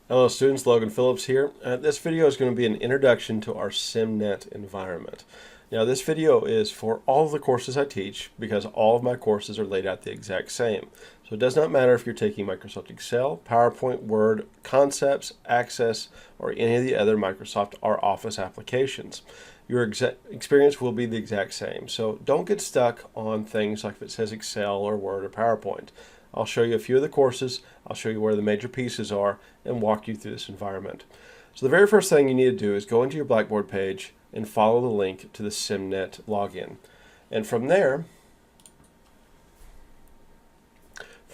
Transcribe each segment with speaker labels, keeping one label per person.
Speaker 1: Hello students, Logan Phillips here. This video is going to be an introduction to our Simnet environment. Now this video is for all of the courses I teach because all of my courses are laid out the exact same. So it does not matter if you're taking Microsoft Excel, PowerPoint, Word, Concepts, Access, or any of the other Microsoft or Office applications. Your experience will be the exact same. So don't get stuck on things like if it says Excel or Word or PowerPoint. I'll show you a few of the courses, I'll show you where the major pieces are, and walk you through this environment. So the very first thing you need to do is go into your Blackboard page and follow the link to the Simnet login. And from there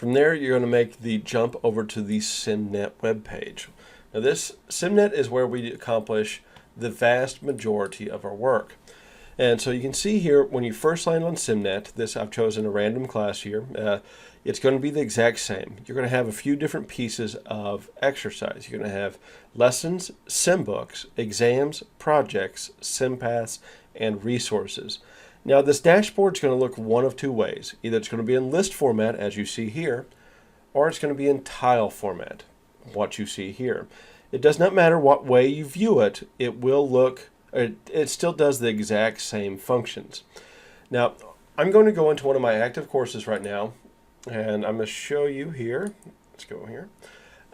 Speaker 1: you're going to make the jump over to the Simnet web page. Now this Simnet is where we accomplish the vast majority of our work. And so you can see here when you first land on Simnet, this I've chosen a random class here, it's going to be the exact same. You're going to have a few different pieces of exercise. You're going to have lessons, sim books, exams, projects, sim paths, and resources. Now this dashboard is going to look one of two ways. Either it's going to be in list format as you see here, or it's going to be in tile format, what you see here. It does not matter what way you view it, it will look, it still does the exact same functions. Now I'm going to go into one of my active courses right now, and I'm going to show you here, let's go here,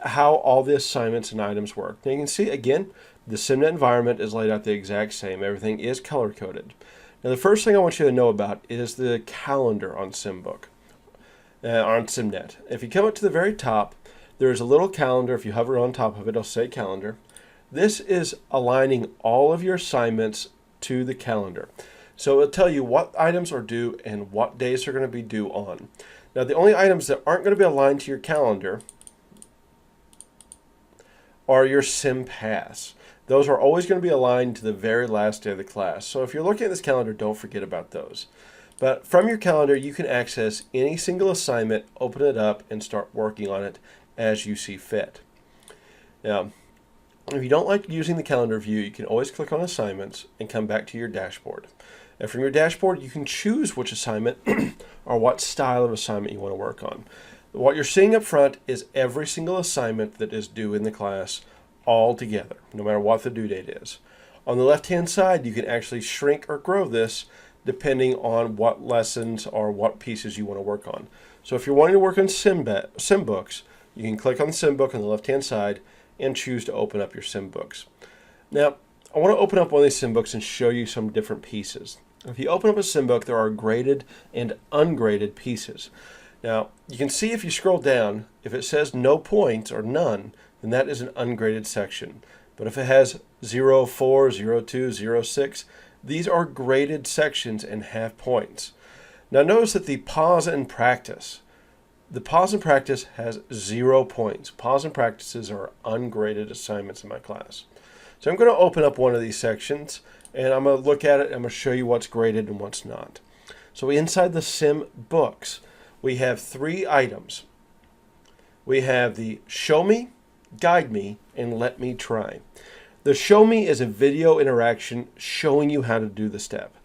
Speaker 1: how all the assignments and items work. Now you can see again, the Simnet environment is laid out the exact same. Everything is color coded. Now the first thing I want you to know about is the calendar on Simnet. If you come up to the very top, there's a little calendar. If you hover on top of it, it'll say calendar. This is aligning all of your assignments to the calendar. So it'll tell you what items are due and what days they're going to be due on. Now the only items that aren't going to be aligned to your calendar are your sim paths. Those are always going to be aligned to the very last day of the class. So if you're looking at this calendar, don't forget about those. But from your calendar, you can access any single assignment, open it up, and start working on it as you see fit. Now, if you don't like using the calendar view, you can always click on assignments and come back to your dashboard. And from your dashboard, you can choose which assignment or what style of assignment you want to work on. What you're seeing up front is every single assignment that is due in the class all together, no matter what the due date is. On the left-hand side, you can actually shrink or grow this depending on what lessons or what pieces you want to work on. So if you're wanting to work on sim books, you can click on the sim book on the left-hand side and choose to open up your sim books. Now, I want to open up one of these sim books and show you some different pieces. If you open up a sim book, there are graded and ungraded pieces. Now, you can see if you scroll down, if it says no points or none, then that is an ungraded section. But if it has 0, 4, 0, 2, 0, 6, these are graded sections and have points. Now notice that the pause and practice has 0 points. Pause and practices are ungraded assignments in my class. So I'm going to open up one of these sections and I'm going to look at it and I'm going to show you what's graded and what's not. So inside the sim books, we have 3 items. We have the show me, guide me, and let me try. The show me is a video interaction showing you how to do the step.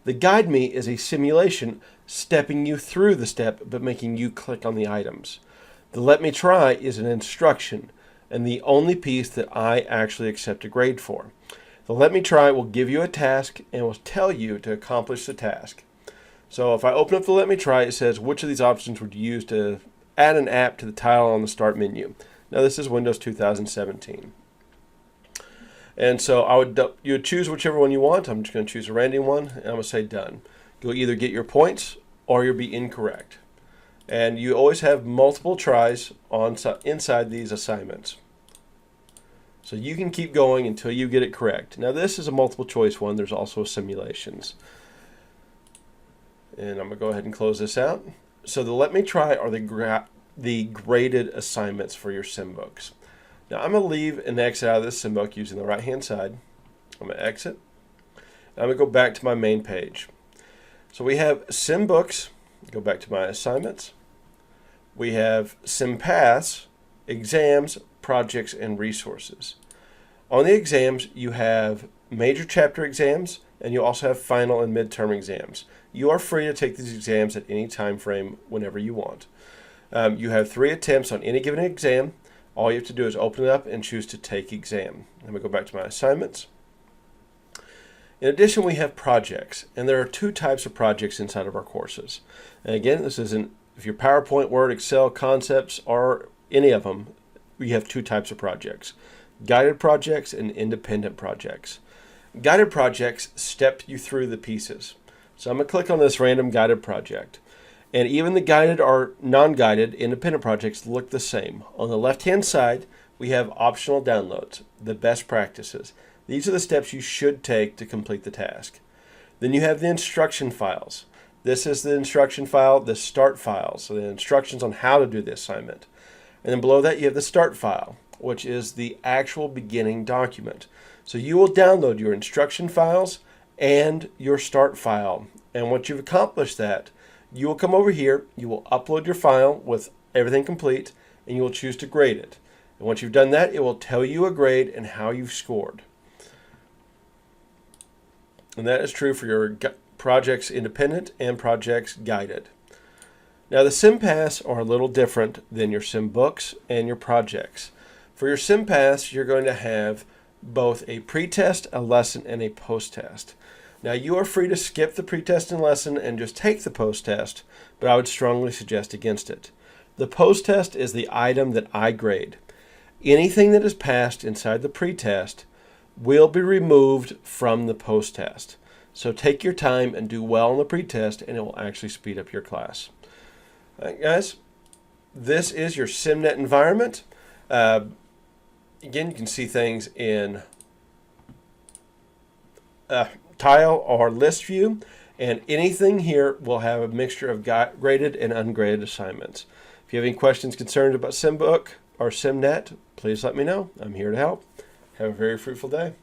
Speaker 1: The guide me is a simulation stepping you through the step but making you click on the items. The let me try is an instruction and the only piece that I actually accept a grade for. The let me try will give you a task and will tell you to accomplish the task. So if I open up the let me try, it says which of these options would you use to add an app to the tile on the start menu. Now this is Windows 2017. And so you would choose whichever one you want. I'm just going to choose a random one and I'm going to say done. You'll either get your points or you'll be incorrect. And you always have multiple tries inside these assignments. So you can keep going until you get it correct. Now this is a multiple choice one. There's also simulations. And I'm going to go ahead and close this out. So the let me try are the graded assignments for your sim books. Now I'm going to leave and exit out of this sim book using the right hand side. I'm going to exit. I'm going to go back to my main page. So we have sim books. Go back to my assignments. We have sim paths, exams, projects, and resources. On the exams, you have major chapter exams, and you also have final and midterm exams. You are free to take these exams at any time frame whenever you want. You have 3 attempts on any given exam. All you have to do is open it up and choose to take exam. Let me go back to my assignments. In addition, we have projects, and there are two types of projects inside of our courses. And again, this isn't, if you're PowerPoint, Word, Excel, Concepts, or any of them, we have two types of projects: guided projects and independent projects. Guided projects step you through the pieces. So I'm going to click on this random guided project. And even the guided or non-guided independent projects look the same. On the left-hand side, we have optional downloads, the best practices. These are the steps you should take to complete the task. Then you have the instruction files. This is the instruction file, the start file, so the instructions on how to do the assignment. And then below that you have the start file, which is the actual beginning document. So you will download your instruction files and your start file. And once you've accomplished that, you will come over here, you will upload your file with everything complete, and you will choose to grade it. And once you've done that, it will tell you a grade and how you've scored. And that is true for your projects independent and projects guided. Now the SimPass are a little different than your SimBooks and your projects. For your SimPass, you're going to have both a pretest, a lesson, and a post-test. Now you are free to skip the pretest and lesson and just take the post-test, but I would strongly suggest against it. The post-test is the item that I grade. Anything that is passed inside the pretest will be removed from the post-test. So take your time and do well on the pretest, and it will actually speed up your class. All right, guys, this is your Simnet environment. Again, you can see things in tile or list view, and anything here will have a mixture of graded and ungraded assignments. If you have any questions, concerns about SimBook or Simnet, please let me know. I'm here to help. Have a very fruitful day.